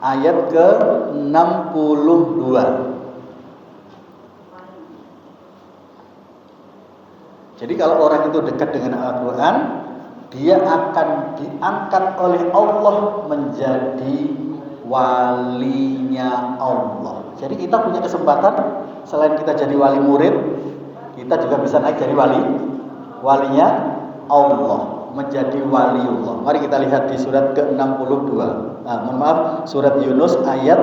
ayat ke-62. Jadi kalau orang itu dekat dengan Al-Quran, dia akan diangkat oleh Allah menjadi walinya Allah. Jadi kita punya kesempatan, selain kita jadi wali murid, kita juga bisa naik jadi walinya Allah, menjadi waliullah. Mari kita lihat di surat ke-62. Surat Yunus ayat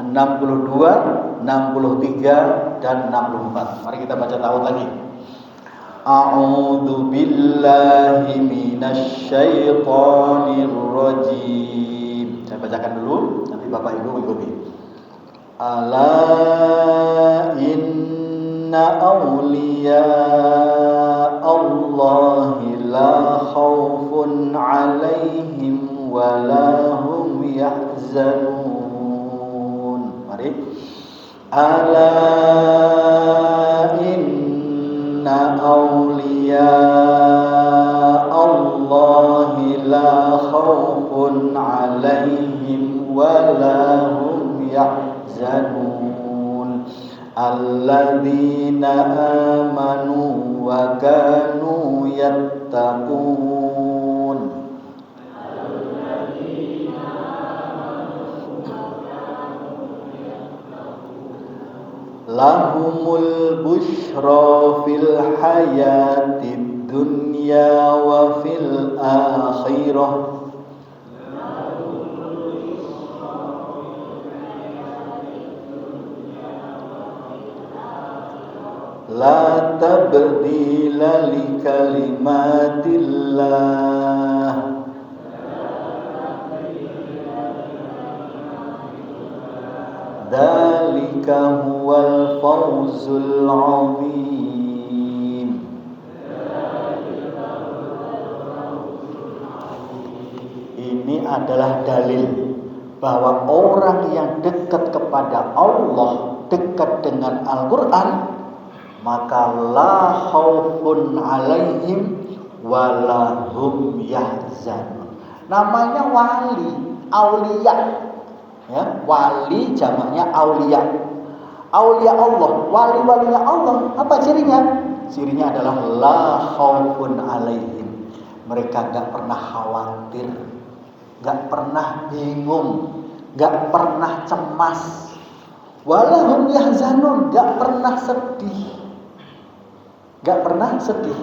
62, 63 dan 64. Mari kita baca ta'awudz lagi. A'udzu billahi minasy syaithanir rajim. Saya bacakan dulu, nanti Bapak Ibu ikuti. Ala inna awliya Allahi la khaufun 'alaihim wa la hum yahzanun. Mari. Ala inna awliya Allahi la khaufun 'alaihim wa la hum yahzanun. Alladzina amanu wa kanu yattaqun. Lahumul busyra fil hayatid dunya wa fil akhirah. La tabdila li kalimatillah. Dzalika huwal fawzul 'azim. Ini adalah dalil bahwa orang yang dekat kepada Allah, dekat dengan Al-Quran, maka la khaufun 'alaihim wa la hum yahzanun. Namanya wali, aulia. Ya, wali jamaknya aulia. Aulia Allah, wali-walinya Allah. Apa cirinya? Cirinya adalah la khaufun 'alaihim. Mereka enggak pernah khawatir, enggak pernah bingung, enggak pernah cemas. Wala hum yahzanun, enggak pernah sedih. Gak pernah sedih.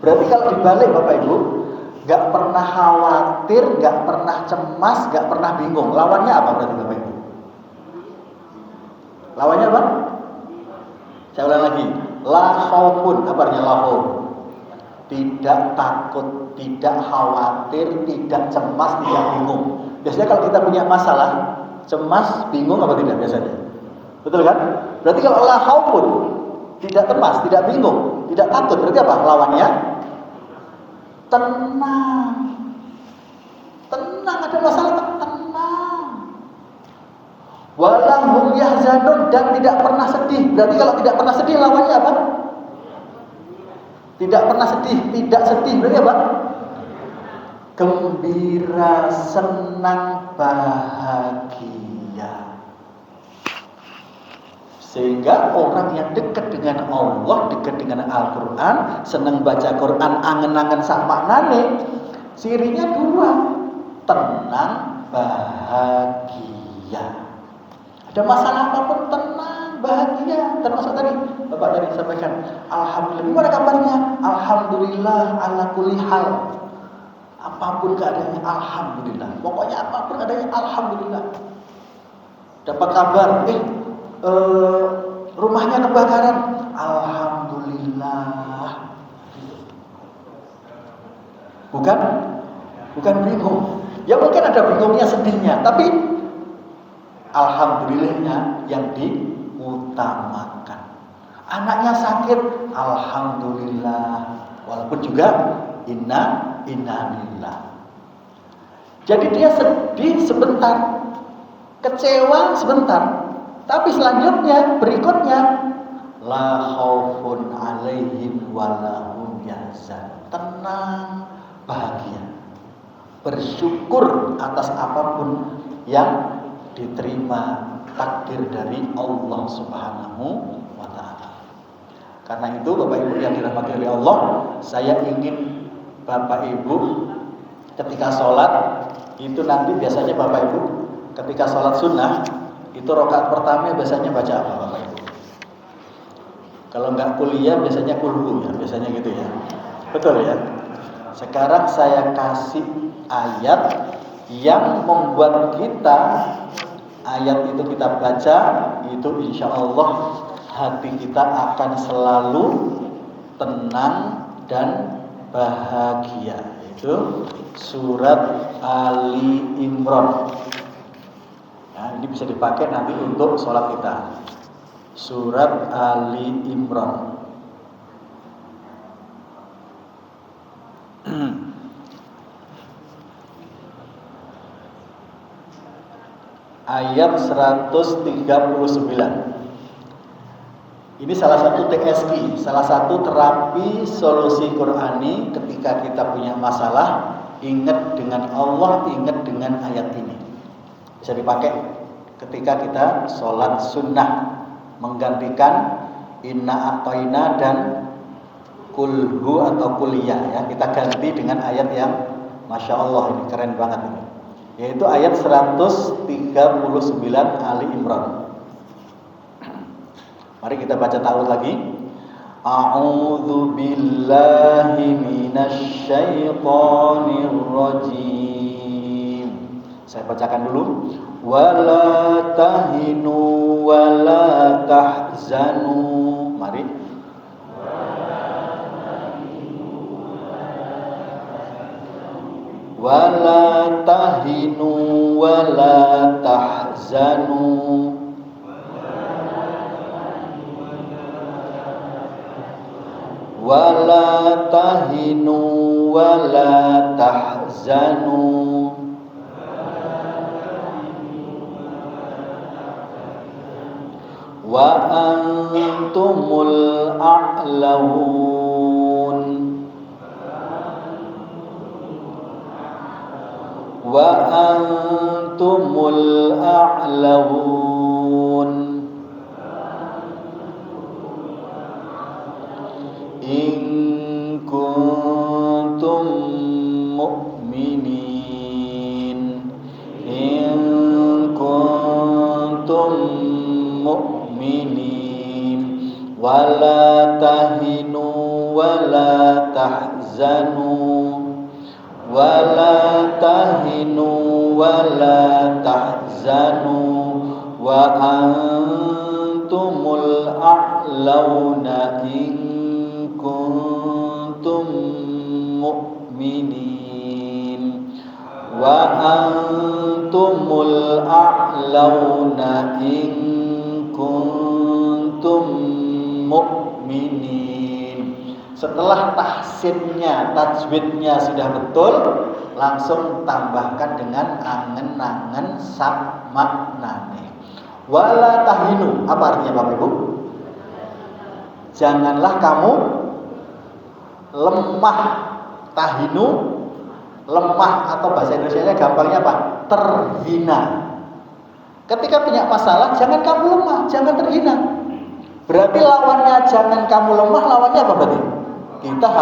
Berarti kalau dibalik Bapak Ibu, gak pernah khawatir, gak pernah cemas, gak pernah bingung. Lawannya apa berarti Bapak Ibu? Lawannya apa? Saya ulang lagi. La khaufun, apa artinya la khauf? Tidak takut, tidak khawatir, tidak cemas, tidak bingung. Biasanya kalau kita punya masalah, cemas, bingung apa tidak biasanya? Betul kan? Berarti kalau la khaufun, tidak cemas, tidak bingung, tidak takut, berarti apa? Lawannya tenang. Tenang, ada masalah tenang. Walahum yahzanun, dan tidak pernah sedih. Berarti kalau tidak pernah sedih lawannya apa? Tidak pernah sedih, tidak sedih, berarti apa? Gembira, senang, bahagia. Sehingga orang yang dekat dengan Allah, dekat dengan Al-Quran, senang baca Quran, angen-angen sak maknane, cirinya dua, tenang, bahagia. Ada masalah apapun tenang, bahagia. Termasuk tadi Bapak tadi sampaikan, alhamdulillah. Gimana kabarnya? Alhamdulillah ala kulli hal. Apapun keadaannya, alhamdulillah. Pokoknya apapun keadaannya, alhamdulillah. Dapat kabar, rumahnya kebakaran, alhamdulillah. Bukan bingung. Ya mungkin ada bingungnya, sedihnya, tapi alhamdulillahnya yang diutamakan. Anaknya sakit, alhamdulillah. Walaupun juga innalillah. Jadi dia sedih sebentar, kecewa sebentar, tapi selanjutnya, berikutnya, la khaufun 'alaihim wa la hum yahzanun. Tenang, bahagia. Bersyukur atas apapun yang diterima takdir dari Allah Subhanahu wa taala. Karena itu Bapak Ibu yang dirahmati oleh Allah, saya ingin Bapak Ibu ketika sholat itu nanti biasanya Bapak Ibu ketika sholat sunnah itu rakaat pertama biasanya baca apa Bapak Ibu? Kalau nggak kuliah biasanya kulhu ya, biasanya gitu ya. Betul ya. Sekarang saya kasih ayat yang membuat kita ayat itu kita baca itu insya Allah hati kita akan selalu tenang dan bahagia. Itu surat Ali Imran. Nah, ini bisa dipakai nanti untuk sholat kita. Surat Ali Imran. Ayat 139. Ini salah satu TSQ, salah satu terapi solusi Qur'ani ketika kita punya masalah, ingat dengan Allah, ingat dengan ayat ini. Bisa dipakai ketika kita sholat sunnah, menggantikan inna a'tayna dan kulhu atau kuliah ya. Kita ganti dengan ayat yang Masya Allah ini keren banget ini. Yaitu ayat 139 Ali Imran. Mari kita baca ta'awudz lagi. A'udzu billahi minasy syaithanir rajim. Saya bacakan dulu. Wala tahinu wala tahzanu. Mari. Wala tahinu wala tahzanu. Wala tahinu wala tahzanu. Wa antumul a'laun. Wa antumul a'laun. In kuntum mu'minin. In kuntum mu'minin. Wala tahinu wala tahzanu. Wala tahinu wala tahzanu. Wa antumul a'launa in kuntum mu'minin. Wa antumul a'launa in kuntum mu'minin. Setelah tahsinnya, tajwidnya sudah betul, langsung tambahkan dengan angen-angen sak maknane. Wala tahinu, apa artinya Bapak Ibu? Janganlah kamu lemah. Tahinu, lemah, atau bahasa Indonesianya gampangnya apa? Terhina. Ketika punya masalah, jangan kamu lemah, jangan terhina. Berarti lawannya jangan kamu lemah, lawannya apa berarti? Kita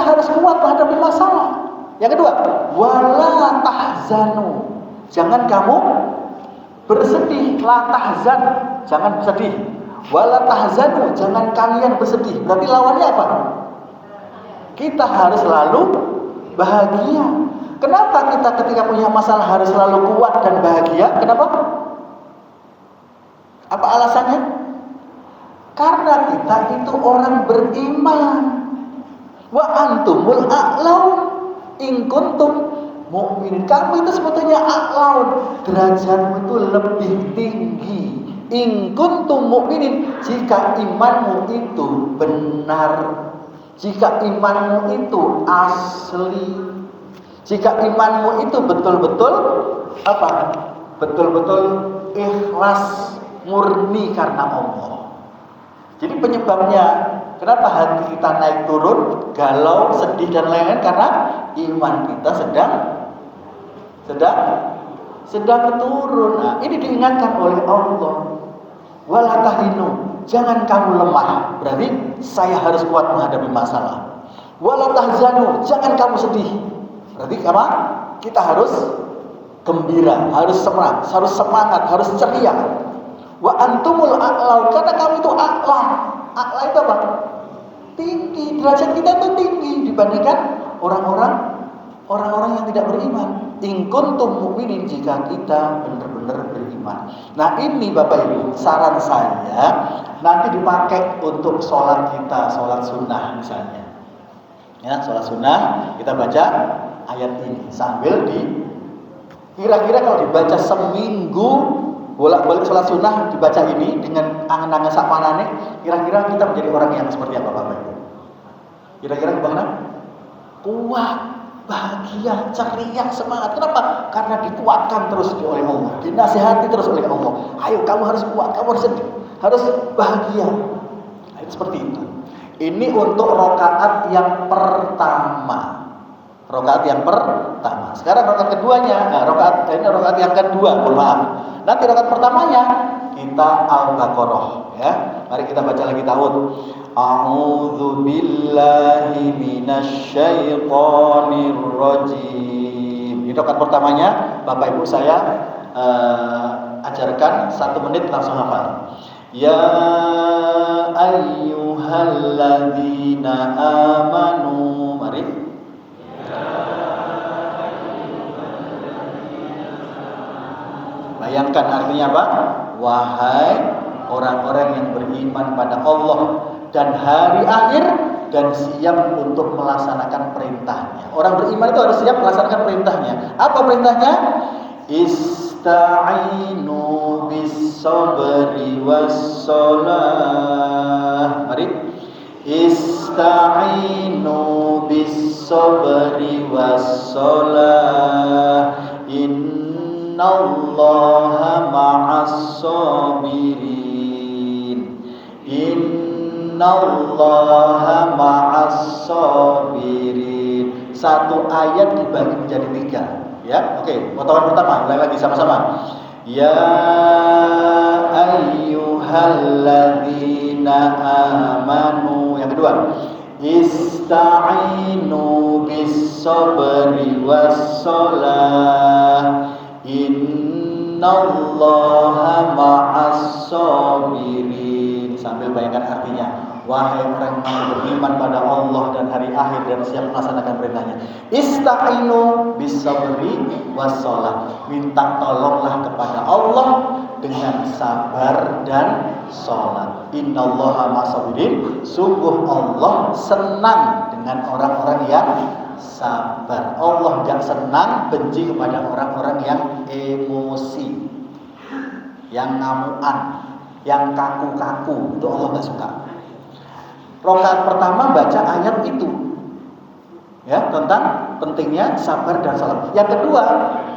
harus kuat menghadapi masalah. Yang kedua, wala tahzanu. Jangan kamu bersedih, la tahzan, jangan bersedih. Wala tahzanu, jangan kalian bersedih. Berarti lawannya apa? Kita harus selalu bahagia. Kenapa kita ketika punya masalah harus selalu kuat dan bahagia? Kenapa? Apa alasannya? Karena kita itu orang beriman. Wa antumul a'laun in kuntum mu'minin. Kamu itu sebetulnya a'laun, derajatmu itu lebih tinggi. In kuntum mu'minin, jika imanmu itu benar, jika imanmu itu asli, jika imanmu itu betul-betul apa? Betul-betul ikhlas, murni karena Allah. Jadi penyebabnya kenapa hati kita naik turun, galau, sedih dan lain-lain, karena iman kita sedang sedang turun. Nah, ini diingatkan oleh Allah. Wala tahinu, jangan kamu lemah. Berarti saya harus kuat menghadapi masalah. Wala tahzanu, jangan kamu sedih. Berarti apa? Kita harus gembira, harus semangat, harus ceria. Wa antumul a'lau, karena kamu itu a'la. A'la itu apa? Tinggi, derajat kita itu tinggi dibandingkan orang-orang yang tidak beriman. In kuntum mu'minin, jika kita benar-benar beriman. Nah, ini Bapak Ibu, saran saya nanti dipakai untuk sholat kita, sholat sunnah misalnya. Ya, sholat sunnah kita baca ayat ini sambil kira-kira kalau dibaca seminggu bolak-balik sholat sunnah dibaca ini dengan angan-angan sakmanane, kira-kira kita menjadi orang yang seperti apa Bapak Ibu? Kira-kira gimana? Kuat, bahagia, ceria, semangat. Kenapa? Karena dikuatkan terus oleh Allah, dinasihati terus oleh Allah. Ayo kamu harus kuat, kamu harus bahagia. Nah, seperti itu. Ini untuk rakaat yang pertama. Rakaat yang pertama. Sekarang rakaat keduanya. Nah, rakaat yang kedua, maaf. Nanti rakaat pertamanya kita Al-Baqarah, ya. Mari kita baca lagi tahun. A'udzu billahi minasyaitonir rajim. Ini rakaat pertamanya, Bapak Ibu saya ajarkan 1 menit langsung hafal. Ya ayyuhalladzina amanu. Mari. Bayangkan artinya apa? Wahai orang-orang yang beriman pada Allah dan hari akhir dan siap untuk melaksanakan perintahnya. Orang beriman itu harus siap melaksanakan perintahnya. Apa perintahnya? Ista'inu bis-sabri was-shalah. Mari. Ista'inu bis-sabri was-shalah. Innallaha ma'as-sabirin. Innallaha ma'as-sabirin. Satu ayat dibagi menjadi 3, ya. Oke, potongan pertama, ulang lagi sama-sama. Ya ayyuhalladzina amanu. Yang kedua, ista'inu bis-sabri was-shalah. Innallaha ma'as-sabirin. Sambil bayangkan artinya. Wahai orang yang beriman pada Allah dan hari akhir dan siap melaksanakan perintahnya. Ista'inu bis-sabri was-shalah. Minta tolonglah kepada Allah dengan sabar dan sholat. Innallaha ma'as-sabirin. Sungguh Allah senang dengan orang-orang yang sabar. Allah gak senang, benci kepada orang-orang yang emosi, yang ngamuan, yang kaku-kaku. Itu Allah gak suka. Rakaat pertama baca ayat itu, ya, tentang pentingnya sabar dan salat. Yang kedua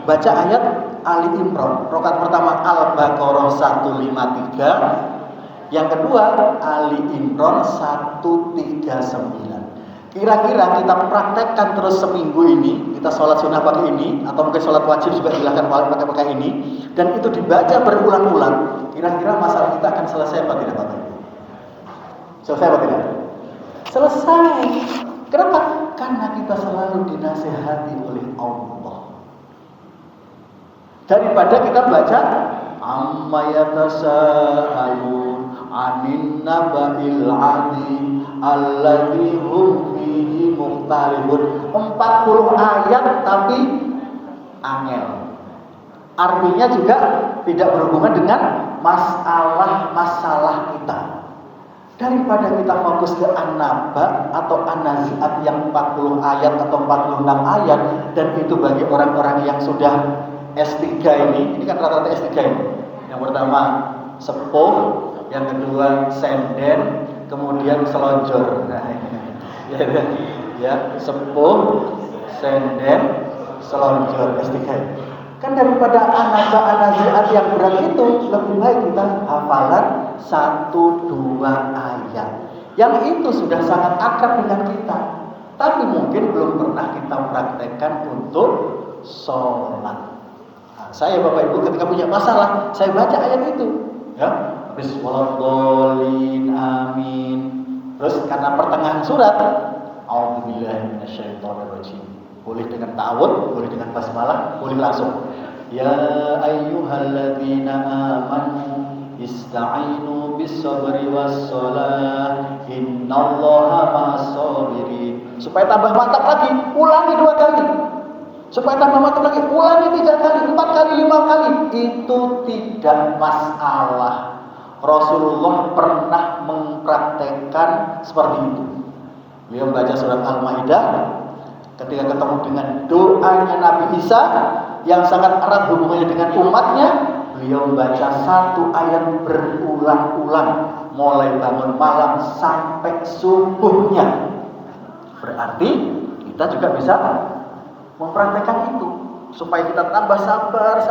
baca ayat Ali Imran. Rakaat pertama Al-Baqarah 153. Yang kedua Ali Imran 139. Kira-kira kita praktekkan terus seminggu ini, kita sholat sunnah pakai ini, atau mungkin sholat wajib juga silahkan pakai ini, dan itu dibaca berulang-ulang. Kira-kira masalah kita akan selesai apa tidak, Bapak Ibu? Selesai apa tidak? Selesai. Kenapa? Karena kita selalu dinasihati oleh Allah. Daripada kita baca amma yatasaalun anin naba'il 'adzim alladzi hum fihi mukhtalifun. 40 ayat tapi angel. Artinya juga tidak berhubungan dengan masalah kita. Daripada kita fokus ke An-Naba atau An-Nazi'at yang 40 ayat atau 46 ayat, dan itu bagi orang-orang yang sudah S3 ini kan rata-rata S3 ini. Yang pertama sepuh, yang kedua senden, kemudian selonjor. Nah, ya, sepuh, senden, selonjor S3. Kan daripada An-Naba An-Nazi'at yang berat itu, lebih baik kita hafalan 1-2 ayat. Yang itu sudah sangat akrab dengan kita, tapi mungkin belum pernah kita praktekkan untuk sholat. Nah, saya Bapak Ibu ketika punya masalah, saya baca ayat itu, ya. Habis waladhdallin amin. Terus karena pertengahan surat, a'udzubillahi minasyaitonirrajim. Boleh dengan ta'awudz, boleh dengan basmalah, boleh langsung. Ya ayyuhalladzina amanu ista'inu bis-sabri was-shalah innallaha ma'as-sabirin. Supaya tambah mantap lagi, ulangi 2 kali. Supaya tambah mantap lagi, ulangi 3 kali, 4 kali, 5 kali. Itu tidak masalah. Rasulullah pernah mempraktekkan seperti itu. Beliau membaca surat Al-Maidah ketika ketemu dengan doanya Nabi Isa yang sangat erat hubungannya dengan umatnya. Beliau membaca 1 ayat berulang-ulang mulai bangun malam sampai subuhnya. Berarti kita juga bisa mempraktekkan itu supaya kita tambah sabar.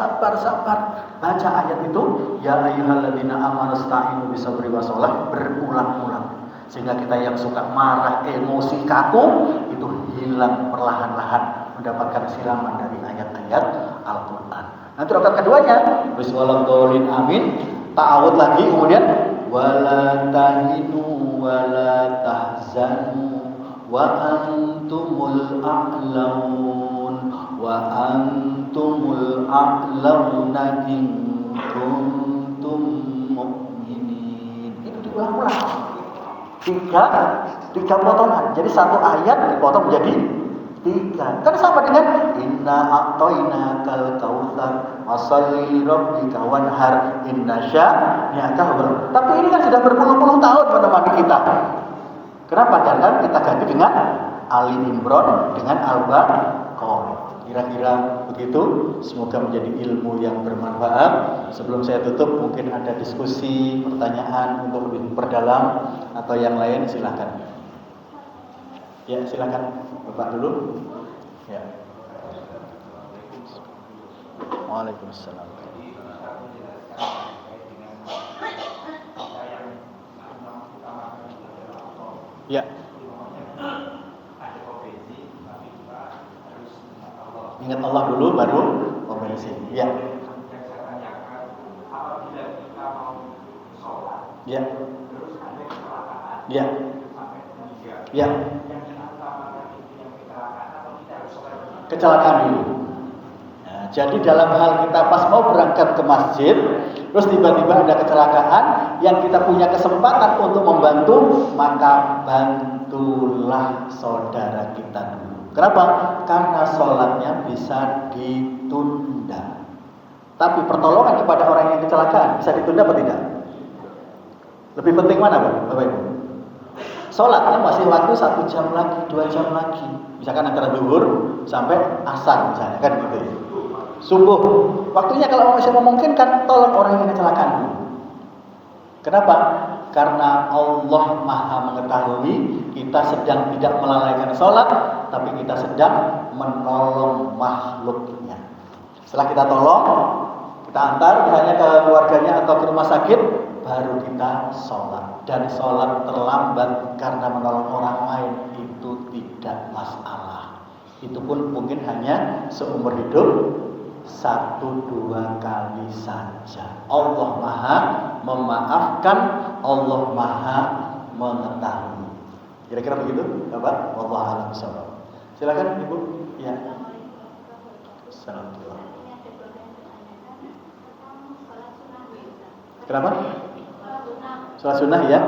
Baca ayat itu, ya ayyuhalladzina amanu ista'inu bis-sabri was-shalah berulang-ulang. Sehingga kita yang suka marah, emosi, kaku itu hilang perlahan-lahan mendapatkan siraman dari ayat-ayat Al-Qur'an. Nanti rakaat keduanya, bismillahirrahmanirrahim amin, ta'awudz lagi, kemudian wala tahinu wala tahzanu wa antumul a'lamun wa antumul a'launa in kuntum mu'minin. Itu diulang-ulang. Tiga potongan. Jadi 1 ayat dipotong menjadi 3. Kan sama dengan inna a'tainakal kautsar washolli lirabbika wanhar inna syani'aka huwal. Tapi ini kan sudah berpuluh-puluh tahun menemani kita. Kenapa jangan kita ganti dengan Ali Imran dengan Al-Baqarah? Kira-kira begitu. Semoga menjadi ilmu yang bermanfaat. Sebelum saya tutup, mungkin ada diskusi, pertanyaan untuk lebih perdalam atau yang lain, silakan. Ya, silakan Bapak dulu. Ya. Waalaikumsalam. Ya. Ingat Allah dulu baru kompensi. Ya. Ya. Ya. Ya. Kecelakaan dulu. Nah, jadi dalam hal kita pas mau berangkat ke masjid, terus tiba-tiba ada kecelakaan, yang kita punya kesempatan untuk membantu, maka bantulah saudara kita dulu. Kenapa? Karena sholatnya bisa ditunda. Tapi pertolongan kepada orang yang kecelakaan bisa ditunda atau tidak? Lebih penting mana, Bapak Ibu? Sholatnya masih waktu 1 jam lagi, 2 jam lagi. Misalkan antara zuhur sampai asar misalnya, kan gitu ya. Subuh, waktunya kalau masih memungkinkan, tolong orang yang kecelakaan dulu. Kenapa? Karena Allah Maha mengetahui kita sedang tidak melalaikan sholat, tapi kita sedang menolong makhluknya. Setelah kita tolong, kita antar misalnya ke keluarganya atau ke rumah sakit, baru kita sholat. Dan sholat terlambat karena menolong orang lain itu tidak masalah. Itu pun mungkin hanya seumur hidup 1-2 kali saja. Allah Maha memaafkan, Allah Maha mengetahui. Kira-kira begitu, Bapak? Wallahu a'lam bishawab. Silakan Ibu. Ya. Assalamualaikum. Kenapa? Sholat sunnah ya.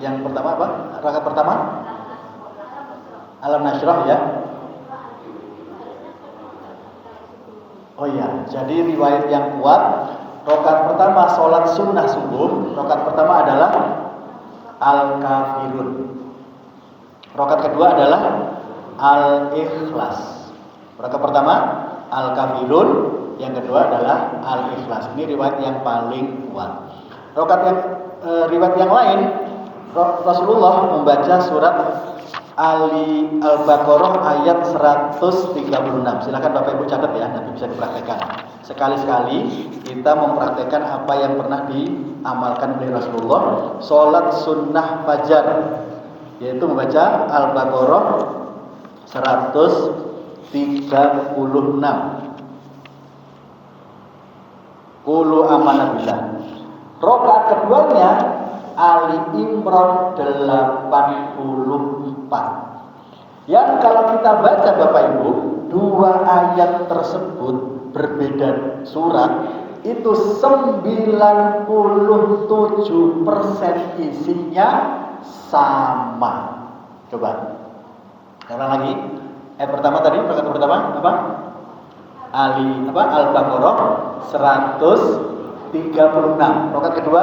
Yang pertama apa? Rakaat pertama? Alam Nashrah ya. Oh iya, jadi riwayat yang kuat, rakaat pertama sholat sunnah subuh, rakaat pertama adalah Al-Kafirun. Rakaat kedua adalah Al-Ikhlas. Rakaat pertama Al-Kafirun, yang kedua adalah Al-Ikhlas. Ini riwayat yang paling kuat. Rakaat yang riwayat yang lain, Rasulullah membaca surat Ali Al-Baqarah ayat 136. Silakan Bapak Ibu catat ya, nanti bisa dipraktekkan. Sekali-sekali kita mempraktekkan apa yang pernah diamalkan oleh Rasulullah. Salat sunnah fajar, yaitu membaca Al-Baqarah 136. Qulu amanna billah. Rakaat keduanya Ali Imran 84. Yang kalau kita baca Bapak Ibu, dua ayat tersebut berbeda surat, itu 97% isinya sama. Coba. Ulang lagi. Ayat pertama tadi, rakaat pertama apa? Al-Baqarah 136. Rakaat kedua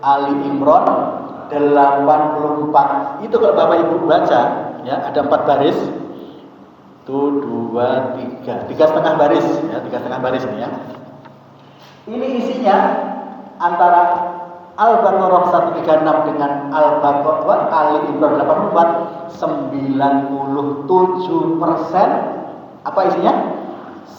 Ali Imran 84. Itu kalau Bapak Ibu baca ya, ada 4 baris. 1, 2, 3. 3,5 baris ya, 3,5 baris ini ya. Ini isinya antara Al-Baqarah 136 dengan Al-Baqarah Ali Imran 84, 97% apa isinya?